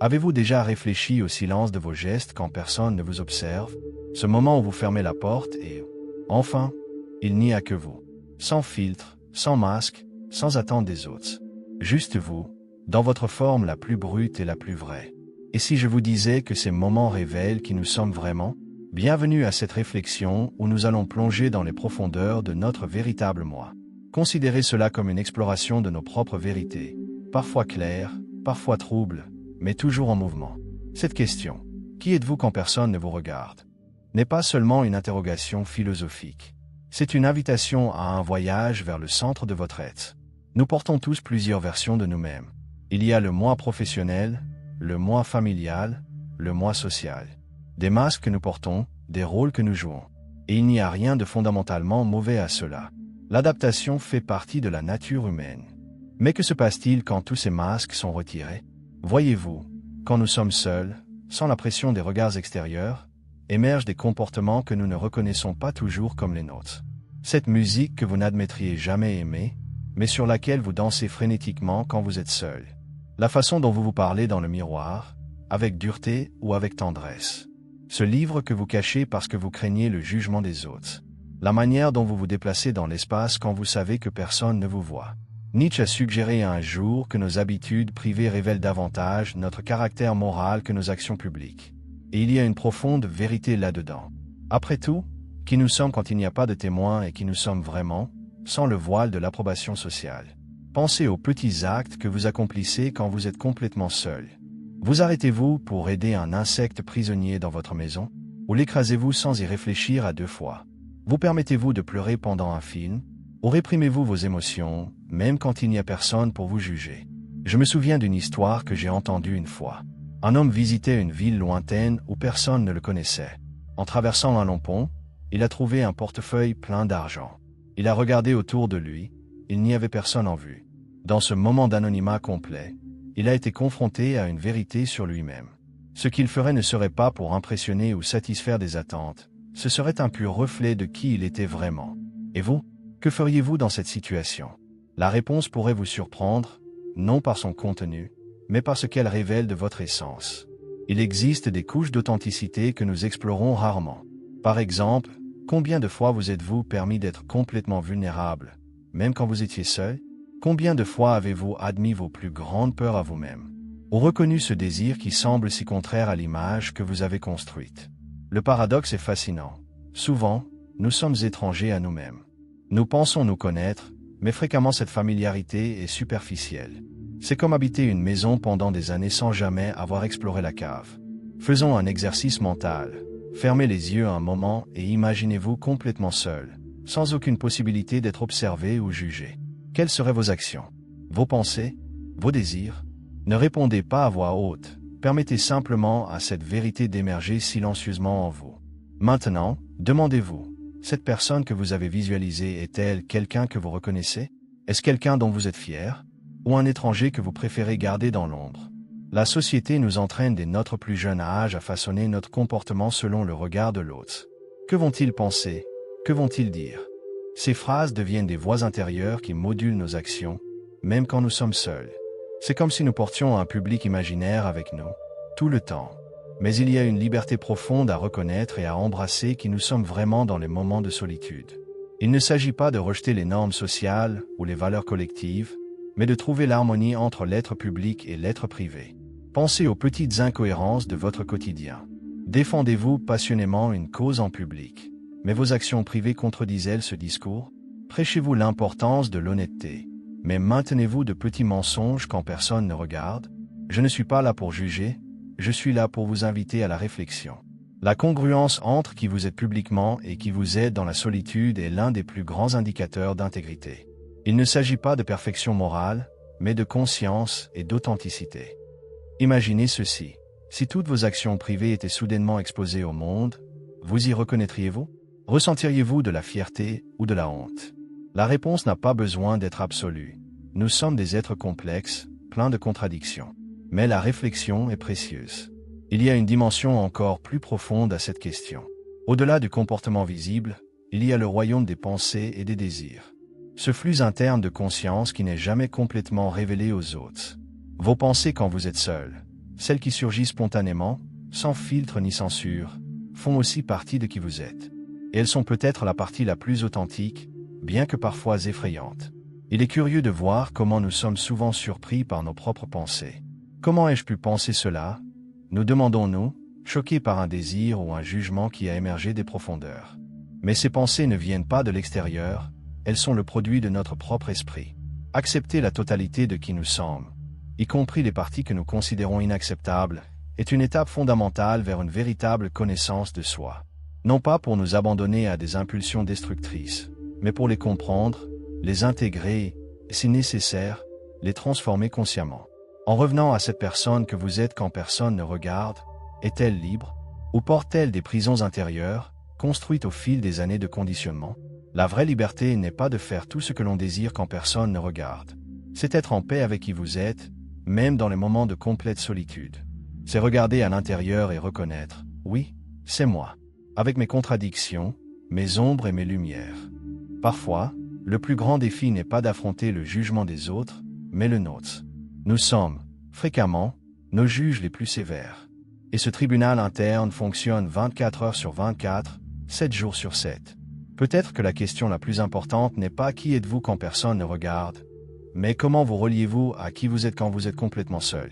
Avez-vous déjà réfléchi au silence de vos gestes quand personne ne vous observe? Ce moment où vous fermez la porte et, enfin, il n'y a que vous. Sans filtre, sans masque, sans attente des autres. Juste vous, dans votre forme la plus brute et la plus vraie. Et si je vous disais que ces moments révèlent qui nous sommes vraiment? Bienvenue à cette réflexion où nous allons plonger dans les profondeurs de notre véritable moi. Considérez cela comme une exploration de nos propres vérités, parfois claires, parfois troubles, mais toujours en mouvement. Cette question, qui êtes-vous quand personne ne vous regarde, n'est pas seulement une interrogation philosophique. C'est une invitation à un voyage vers le centre de votre être. Nous portons tous plusieurs versions de nous-mêmes. Il y a le moi professionnel, le moi familial, le moi social. Des masques que nous portons, des rôles que nous jouons. Et il n'y a rien de fondamentalement mauvais à cela. L'adaptation fait partie de la nature humaine. Mais que se passe-t-il quand tous ces masques sont retirés? Voyez-vous, quand nous sommes seuls, sans la pression des regards extérieurs, émergent des comportements que nous ne reconnaissons pas toujours comme les nôtres. Cette musique que vous n'admettriez jamais aimer, mais sur laquelle vous dansez frénétiquement quand vous êtes seul. La façon dont vous vous parlez dans le miroir, avec dureté ou avec tendresse. Ce livre que vous cachez parce que vous craignez le jugement des autres. La manière dont vous vous déplacez dans l'espace quand vous savez que personne ne vous voit. Nietzsche a suggéré un jour que nos habitudes privées révèlent davantage notre caractère moral que nos actions publiques. Et il y a une profonde vérité là-dedans. Après tout, qui nous sommes quand il n'y a pas de témoins et qui nous sommes vraiment, sans le voile de l'approbation sociale. Pensez aux petits actes que vous accomplissez quand vous êtes complètement seul. Vous arrêtez-vous pour aider un insecte prisonnier dans votre maison? Ou l'écrasez-vous sans y réfléchir à deux fois? Vous permettez-vous de pleurer pendant un film? Ou réprimez-vous vos émotions, même quand il n'y a personne pour vous juger? Je me souviens d'une histoire que j'ai entendue une fois. Un homme visitait une ville lointaine où personne ne le connaissait. En traversant un long pont, il a trouvé un portefeuille plein d'argent. Il a regardé autour de lui, il n'y avait personne en vue. Dans ce moment d'anonymat complet, il a été confronté à une vérité sur lui-même. Ce qu'il ferait ne serait pas pour impressionner ou satisfaire des attentes, ce serait un pur reflet de qui il était vraiment. Et vous, que feriez-vous dans cette situation? La réponse pourrait vous surprendre, non par son contenu, mais par ce qu'elle révèle de votre essence. Il existe des couches d'authenticité que nous explorons rarement. Par exemple, combien de fois vous êtes-vous permis d'être complètement vulnérable, même quand vous étiez seul? Combien de fois avez-vous admis vos plus grandes peurs à vous-même? Ou reconnu ce désir qui semble si contraire à l'image que vous avez construite? Le paradoxe est fascinant. Souvent, nous sommes étrangers à nous-mêmes. Nous pensons nous connaître, mais fréquemment cette familiarité est superficielle. C'est comme habiter une maison pendant des années sans jamais avoir exploré la cave. Faisons un exercice mental. Fermez les yeux un moment et imaginez-vous complètement seul, sans aucune possibilité d'être observé ou jugé. Quelles seraient vos actions? Vos pensées? Vos désirs? Ne répondez pas à voix haute. Permettez simplement à cette vérité d'émerger silencieusement en vous. Maintenant, demandez-vous, cette personne que vous avez visualisée est-elle quelqu'un que vous reconnaissez? Est-ce quelqu'un dont vous êtes fier? Ou un étranger que vous préférez garder dans l'ombre? La société nous entraîne dès notre plus jeune âge à façonner notre comportement selon le regard de l'autre. Que vont-ils penser? Que vont-ils dire? Ces phrases deviennent des voix intérieures qui modulent nos actions, même quand nous sommes seuls. C'est comme si nous portions un public imaginaire avec nous, tout le temps. Mais il y a une liberté profonde à reconnaître et à embrasser qui nous sommes vraiment dans les moments de solitude. Il ne s'agit pas de rejeter les normes sociales ou les valeurs collectives, mais de trouver l'harmonie entre l'être public et l'être privé. Pensez aux petites incohérences de votre quotidien. Défendez-vous passionnément une cause en public, mais vos actions privées contredisent-elles ce discours? Prêchez-vous l'importance de l'honnêteté, mais maintenez-vous de petits mensonges quand personne ne regarde? Je ne suis pas là pour juger, je suis là pour vous inviter à la réflexion. La congruence entre qui vous êtes publiquement et qui vous êtes dans la solitude est l'un des plus grands indicateurs d'intégrité. Il ne s'agit pas de perfection morale, mais de conscience et d'authenticité. Imaginez ceci. Si toutes vos actions privées étaient soudainement exposées au monde, vous y reconnaîtriez-vous? Ressentiriez-vous de la fierté ou de la honte? La réponse n'a pas besoin d'être absolue. Nous sommes des êtres complexes, pleins de contradictions. Mais la réflexion est précieuse. Il y a une dimension encore plus profonde à cette question. Au-delà du comportement visible, il y a le royaume des pensées et des désirs. Ce flux interne de conscience qui n'est jamais complètement révélé aux autres. Vos pensées quand vous êtes seul. celles qui surgissent spontanément, sans filtre ni censure, font aussi partie de qui vous êtes. Et elles sont peut-être la partie la plus authentique, bien que parfois effrayante. Il est curieux de voir comment nous sommes souvent surpris par nos propres pensées. Comment ai-je pu penser cela? Nous demandons-nous, choqués par un désir ou un jugement qui a émergé des profondeurs. Mais ces pensées ne viennent pas de l'extérieur, elles sont le produit de notre propre esprit. Accepter la totalité de qui nous sommes, y compris les parties que nous considérons inacceptables, est une étape fondamentale vers une véritable connaissance de soi. Non pas pour nous abandonner à des impulsions destructrices, mais pour les comprendre, les intégrer et, si nécessaire, les transformer consciemment. En revenant à cette personne que vous êtes quand personne ne regarde, est-elle libre, ou porte-t-elle des prisons intérieures, construites au fil des années de conditionnement? La vraie liberté n'est pas de faire tout ce que l'on désire quand personne ne regarde. C'est être en paix avec qui vous êtes, même dans les moments de complète solitude. C'est regarder à l'intérieur et reconnaître, oui, c'est moi, avec mes contradictions, mes ombres et mes lumières. Parfois, le plus grand défi n'est pas d'affronter le jugement des autres, mais le nôtre. Nous sommes, fréquemment, nos juges les plus sévères. Et ce tribunal interne fonctionne 24 heures sur 24, 7 jours sur 7. Peut-être que la question la plus importante n'est pas qui êtes-vous quand personne ne regarde, mais comment vous reliez-vous à qui vous êtes quand vous êtes complètement seul.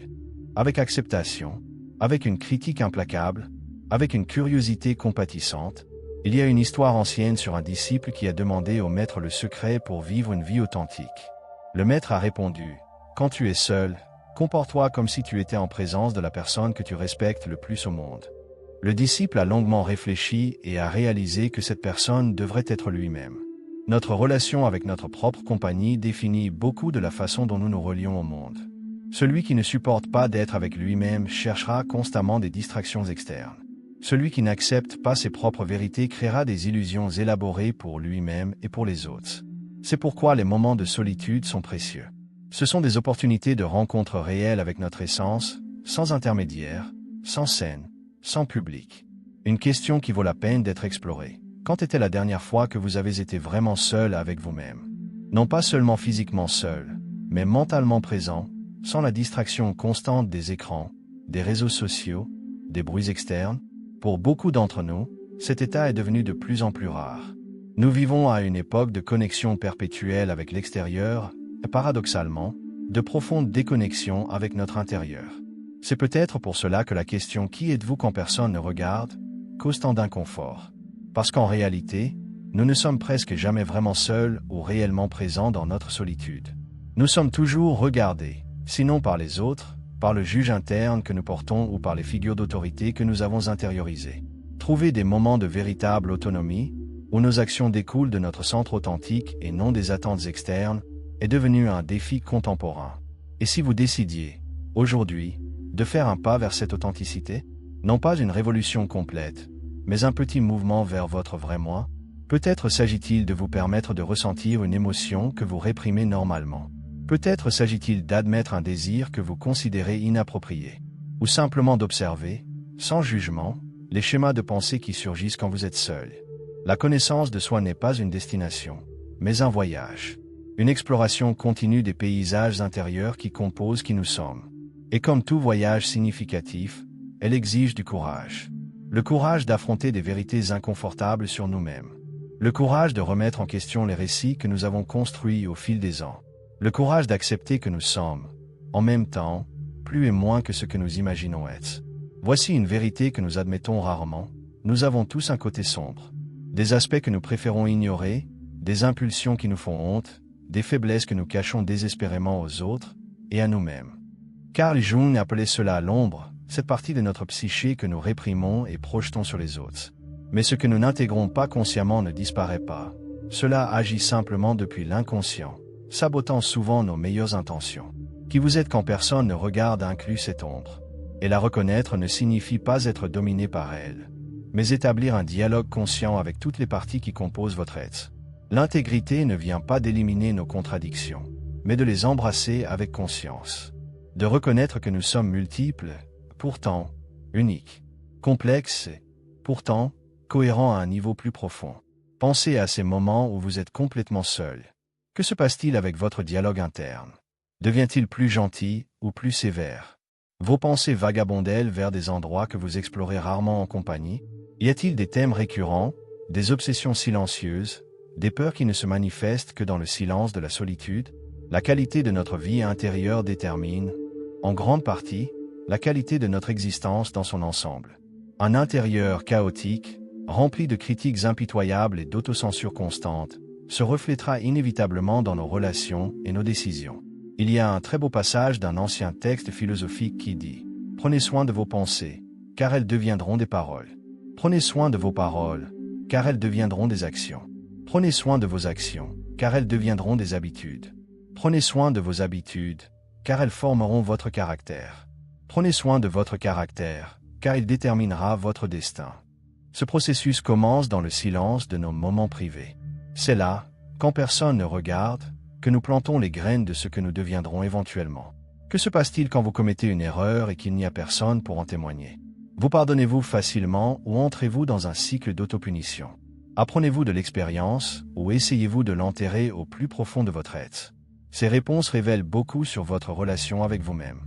Avec acceptation, avec une critique implacable, avec une curiosité compatissante. Il y a une histoire ancienne sur un disciple qui a demandé au maître le secret pour vivre une vie authentique. Le maître a répondu, « Quand tu es seul, comporte-toi comme si tu étais en présence de la personne que tu respectes le plus au monde. » Le disciple a longuement réfléchi et a réalisé que cette personne devrait être lui-même. Notre relation avec notre propre compagnie définit beaucoup de la façon dont nous nous relions au monde. Celui qui ne supporte pas d'être avec lui-même cherchera constamment des distractions externes. Celui qui n'accepte pas ses propres vérités créera des illusions élaborées pour lui-même et pour les autres. C'est pourquoi les moments de solitude sont précieux. Ce sont des opportunités de rencontre réelles avec notre essence, sans intermédiaire, sans scène, sans public. Une question qui vaut la peine d'être explorée. Quand était la dernière fois que vous avez été vraiment seul avec vous-même? Non pas seulement physiquement seul, mais mentalement présent, sans la distraction constante des écrans, des réseaux sociaux, des bruits externes. Pour beaucoup d'entre nous, cet état est devenu de plus en plus rare. Nous vivons à une époque de connexion perpétuelle avec l'extérieur et paradoxalement, de profonde déconnexion avec notre intérieur. C'est peut-être pour cela que la question « Qui êtes-vous quand personne ne regarde ?» cause tant d'inconfort. Parce qu'en réalité, nous ne sommes presque jamais vraiment seuls ou réellement présents dans notre solitude. Nous sommes toujours regardés, sinon par les autres, par le juge interne que nous portons ou par les figures d'autorité que nous avons intériorisées. Trouver des moments de véritable autonomie, où nos actions découlent de notre centre authentique et non des attentes externes, est devenu un défi contemporain. Et si vous décidiez, aujourd'hui, de faire un pas vers cette authenticité, non pas une révolution complète, mais un petit mouvement vers votre vrai moi, peut-être s'agit-il de vous permettre de ressentir une émotion que vous réprimez normalement. Peut-être s'agit-il d'admettre un désir que vous considérez inapproprié, ou simplement d'observer, sans jugement, les schémas de pensée qui surgissent quand vous êtes seul. La connaissance de soi n'est pas une destination, mais un voyage. Une exploration continue des paysages intérieurs qui composent qui nous sommes. Et comme tout voyage significatif, elle exige du courage. Le courage d'affronter des vérités inconfortables sur nous-mêmes. Le courage de remettre en question les récits que nous avons construits au fil des ans. Le courage d'accepter que nous sommes, en même temps, plus et moins que ce que nous imaginons être. Voici une vérité que nous admettons rarement. Nous avons tous un côté sombre. Des aspects que nous préférons ignorer, des impulsions qui nous font honte, des faiblesses que nous cachons désespérément aux autres et à nous-mêmes. Carl Jung appelait cela l'ombre, cette partie de notre psyché que nous réprimons et projetons sur les autres. Mais ce que nous n'intégrons pas consciemment ne disparaît pas. Cela agit simplement depuis l'inconscient, sabotant souvent nos meilleures intentions. Qui vous êtes quand personne ne regarde inclut cette ombre. Et la reconnaître ne signifie pas être dominé par elle, mais établir un dialogue conscient avec toutes les parties qui composent votre être. L'intégrité ne vient pas d'éliminer nos contradictions, mais de les embrasser avec conscience. De reconnaître que nous sommes multiples, pourtant uniques, complexes, pourtant cohérents à un niveau plus profond. Pensez à ces moments où vous êtes complètement seul. Que se passe-t-il avec votre dialogue interne? Devient-il plus gentil ou plus sévère? Vos pensées vagabondent-elles vers des endroits que vous explorez rarement en compagnie? Y a-t-il des thèmes récurrents, des obsessions silencieuses, des peurs qui ne se manifestent que dans le silence de la solitude? La qualité de notre vie intérieure détermine, en grande partie, la qualité de notre existence dans son ensemble. Un intérieur chaotique, rempli de critiques impitoyables et d'autocensure constante, se reflètera inévitablement dans nos relations et nos décisions. Il y a un très beau passage d'un ancien texte philosophique qui dit « Prenez soin de vos pensées, car elles deviendront des paroles. Prenez soin de vos paroles, car elles deviendront des actions. Prenez soin de vos actions, car elles deviendront des habitudes. Prenez soin de vos habitudes, car elles formeront votre caractère. Prenez soin de votre caractère, car il déterminera votre destin. » Ce processus commence dans le silence de nos moments privés. C'est là, quand personne ne regarde, que nous plantons les graines de ce que nous deviendrons éventuellement. Que se passe-t-il quand vous commettez une erreur et qu'il n'y a personne pour en témoigner? Vous pardonnez-vous facilement ou entrez-vous dans un cycle d'autopunition? Apprenez-vous de l'expérience ou essayez-vous de l'enterrer au plus profond de votre être? Ces réponses révèlent beaucoup sur votre relation avec vous-même.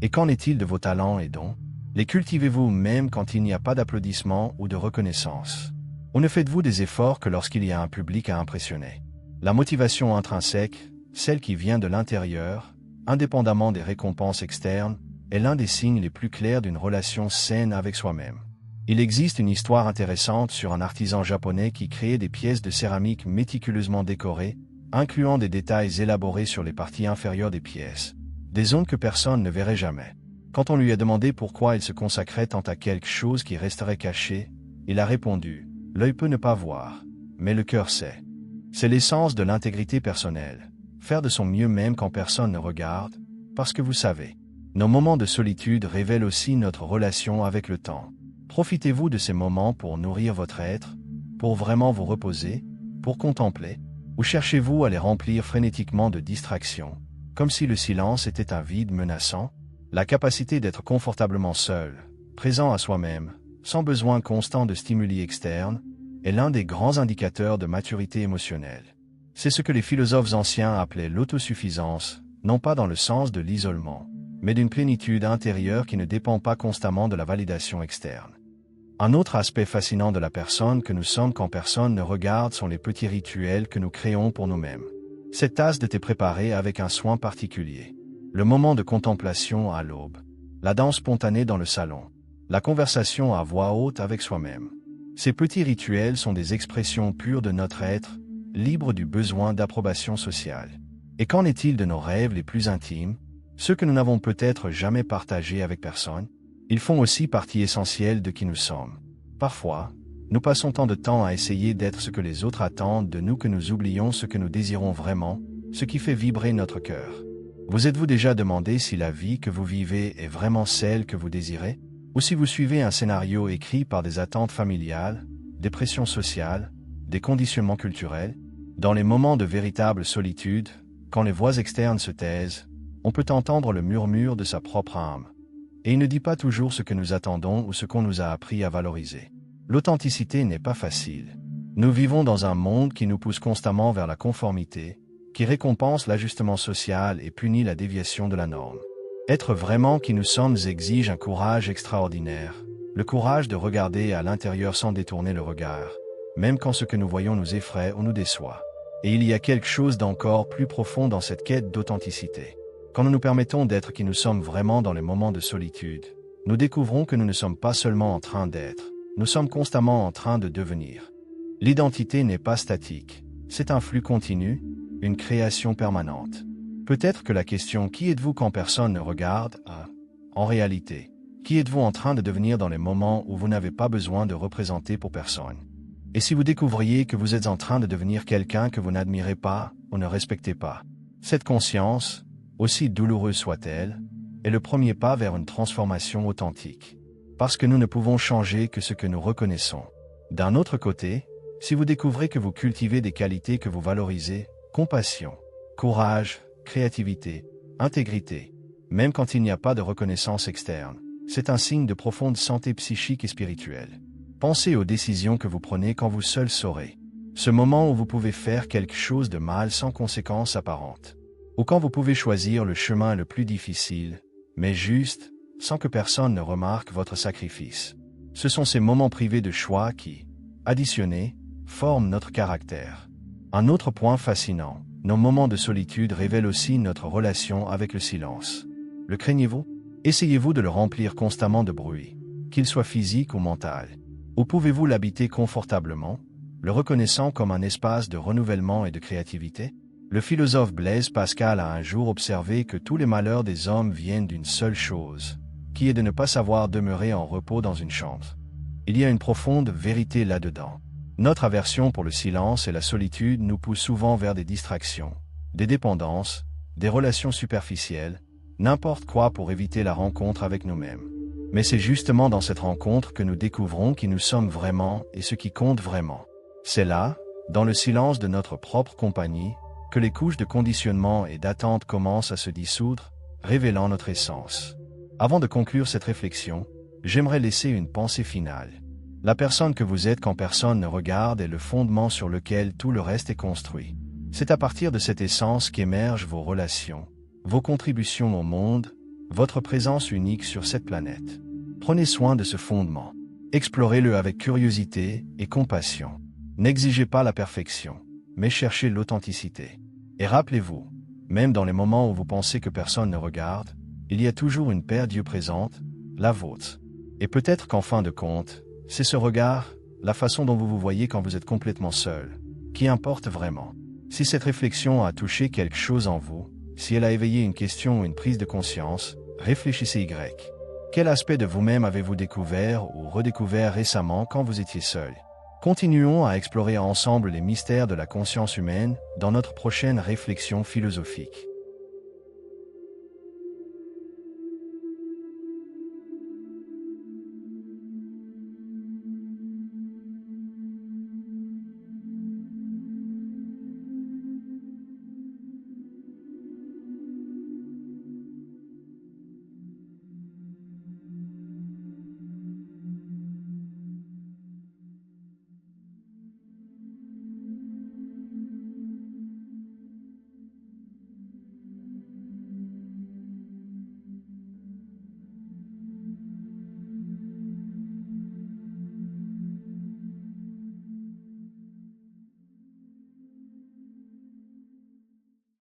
Et qu'en est-il de vos talents et dons? Les cultivez-vous même quand il n'y a pas d'applaudissements ou de reconnaissance? Ou ne faites-vous des efforts que lorsqu'il y a un public à impressionner? La motivation intrinsèque, celle qui vient de l'intérieur, indépendamment des récompenses externes, est l'un des signes les plus clairs d'une relation saine avec soi-même. Il existe une histoire intéressante sur un artisan japonais qui créait des pièces de céramique méticuleusement décorées, incluant des détails élaborés sur les parties inférieures des pièces, des zones que personne ne verrait jamais. Quand on lui a demandé pourquoi il se consacrait tant à quelque chose qui resterait caché, il a répondu « L'œil peut ne pas voir, mais le cœur sait ». C'est l'essence de l'intégrité personnelle, faire de son mieux même quand personne ne regarde, parce que vous savez. Nos moments de solitude révèlent aussi notre relation avec le temps. Profitez-vous de ces moments pour nourrir votre être, pour vraiment vous reposer, pour contempler, ou cherchez-vous à les remplir frénétiquement de distractions, comme si le silence était un vide menaçant? La capacité d'être confortablement seul, présent à soi-même, sans besoin constant de stimuli externes, est l'un des grands indicateurs de maturité émotionnelle. C'est ce que les philosophes anciens appelaient l'autosuffisance, non pas dans le sens de l'isolement, mais d'une plénitude intérieure qui ne dépend pas constamment de la validation externe. Un autre aspect fascinant de la personne que nous sommes quand personne ne regarde sont les petits rituels que nous créons pour nous-mêmes. Cette tasse de thé préparée avec un soin particulier, le moment de contemplation à l'aube, la danse spontanée dans le salon, la conversation à voix haute avec soi-même. Ces petits rituels sont des expressions pures de notre être, libres du besoin d'approbation sociale. Et qu'en est-il de nos rêves les plus intimes, ceux que nous n'avons peut-être jamais partagés avec personne? Ils font aussi partie essentielle de qui nous sommes. Parfois, nous passons tant de temps à essayer d'être ce que les autres attendent de nous que nous oublions ce que nous désirons vraiment, ce qui fait vibrer notre cœur. Vous êtes-vous déjà demandé si la vie que vous vivez est vraiment celle que vous désirez? Ou si vous suivez un scénario écrit par des attentes familiales, des pressions sociales, des conditionnements culturels? Dans les moments de véritable solitude, quand les voix externes se taisent, on peut entendre le murmure de sa propre âme. Et il ne dit pas toujours ce que nous attendons ou ce qu'on nous a appris à valoriser. L'authenticité n'est pas facile. Nous vivons dans un monde qui nous pousse constamment vers la conformité, qui récompense l'ajustement social et punit la déviation de la norme. Être vraiment qui nous sommes exige un courage extraordinaire, le courage de regarder à l'intérieur sans détourner le regard, même quand ce que nous voyons nous effraie ou nous déçoit. Et il y a quelque chose d'encore plus profond dans cette quête d'authenticité. Quand nous nous permettons d'être qui nous sommes vraiment dans les moments de solitude, nous découvrons que nous ne sommes pas seulement en train d'être, nous sommes constamment en train de devenir. L'identité n'est pas statique, c'est un flux continu, une création permanente. Peut-être que la question « Qui êtes-vous quand personne ne regarde ?» en réalité, qui êtes-vous en train de devenir dans les moments où vous n'avez pas besoin de représenter pour personne? Et si vous découvriez que vous êtes en train de devenir quelqu'un que vous n'admirez pas ou ne respectez pas? Cette conscience, aussi douloureuse soit-elle, est le premier pas vers une transformation authentique. Parce que nous ne pouvons changer que ce que nous reconnaissons. D'un autre côté, si vous découvrez que vous cultivez des qualités que vous valorisez, compassion, courage, créativité, intégrité, même quand il n'y a pas de reconnaissance externe, c'est un signe de profonde santé psychique et spirituelle. Pensez aux décisions que vous prenez quand vous seul saurez. Ce moment où vous pouvez faire quelque chose de mal sans conséquences apparentes. Ou quand vous pouvez choisir le chemin le plus difficile, mais juste, sans que personne ne remarque votre sacrifice. Ce sont ces moments privés de choix qui, additionnés, forment notre caractère. Un autre point fascinant, nos moments de solitude révèlent aussi notre relation avec le silence. Le craignez-vous? Essayez-vous de le remplir constamment de bruit, qu'il soit physique ou mental? Ou pouvez-vous l'habiter confortablement, le reconnaissant comme un espace de renouvellement et de créativité? Le philosophe Blaise Pascal a un jour observé que tous les malheurs des hommes viennent d'une seule chose, qui est de ne pas savoir demeurer en repos dans une chambre. Il y a une profonde vérité là-dedans. Notre aversion pour le silence et la solitude nous pousse souvent vers des distractions, des dépendances, des relations superficielles, n'importe quoi pour éviter la rencontre avec nous-mêmes. Mais c'est justement dans cette rencontre que nous découvrons qui nous sommes vraiment et ce qui compte vraiment. C'est là, dans le silence de notre propre compagnie, que les couches de conditionnement et d'attente commencent à se dissoudre, révélant notre essence. Avant de conclure cette réflexion, j'aimerais laisser une pensée finale. La personne que vous êtes quand personne ne regarde est le fondement sur lequel tout le reste est construit. C'est à partir de cette essence qu'émergent vos relations, vos contributions au monde, votre présence unique sur cette planète. Prenez soin de ce fondement. Explorez-le avec curiosité et compassion. N'exigez pas la perfection, mais cherchez l'authenticité. Et rappelez-vous, même dans les moments où vous pensez que personne ne regarde, il y a toujours une paire d'yeux présente, la vôtre. Et peut-être qu'en fin de compte, c'est ce regard, la façon dont vous vous voyez quand vous êtes complètement seul, qui importe vraiment. Si cette réflexion a touché quelque chose en vous, si elle a éveillé une question ou une prise de conscience, réfléchissez Y. Quel aspect de vous-même avez-vous découvert ou redécouvert récemment quand vous étiez seul? Continuons à explorer ensemble les mystères de la conscience humaine dans notre prochaine réflexion philosophique.